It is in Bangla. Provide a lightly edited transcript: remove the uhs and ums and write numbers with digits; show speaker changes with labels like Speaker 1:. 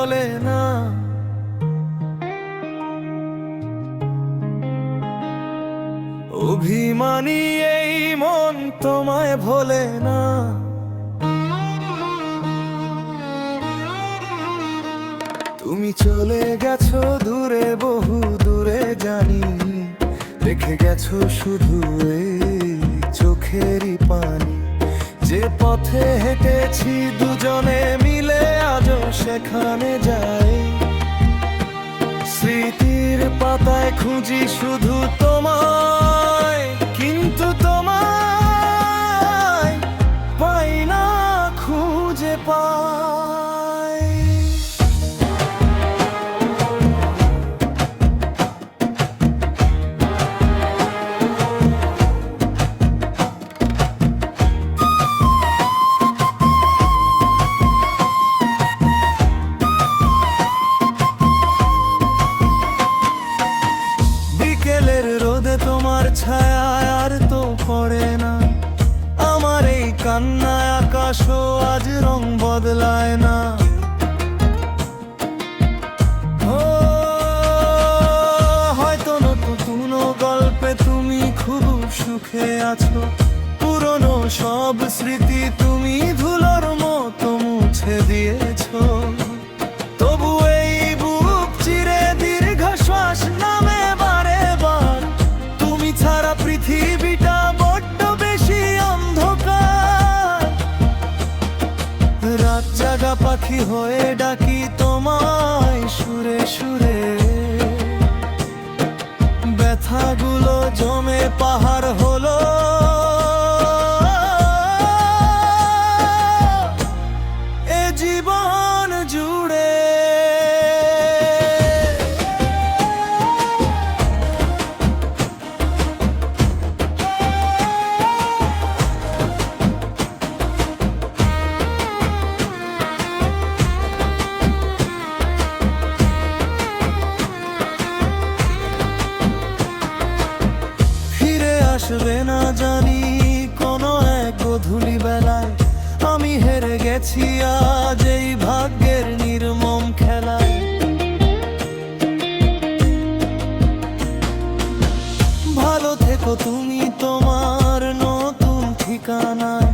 Speaker 1: চলে না। অভিমানী এই মন তোমায় ভোলে না। তুমি চলে গেছো দূরে, বহু দূরে জানি, রেখে গেছো শুধু এই চোখেরই পানি। যে পথে হেঁটেছি দুজনে মিলে, আজও সেখানে যাই। স্মৃতির পাতায় খুঁজি শুধু তোমায়, কিন্তু তোমায় পাই না, খুঁজে পাই। বিকেলের রোদে তোমার ছায়া আর তো পড়ে না। আমার এই কান্নায় আকাশও আজ রং বদলায় না। ও হয়তো নতুন গল্পে তুমি খুব সুখে আছো, পুরনো সব স্মৃতি তুমি ধুলোর মতো মুছে দিয়েছো। তবু এই বুক চিরে দীর্ঘশ্বাস নামে বারে বার, তুমি ছাড়া পৃথিবীটা বড্ড বেশি অন্ধকার। রাত জাগা পাখি হয়ে ডাকি তোমায় সুরে সুরে, ব্যথাগুলো জমে পাহাড় হলো এ জীবন জুড়ে। আসবে না জানি কোনো এক গধূলি বেলায়, আমি হেরে গেছি আজ এই ভাগ্যের নির্মম খেলায়। ভালো থেকো তুমি তোমার নতুন ঠিকানায়,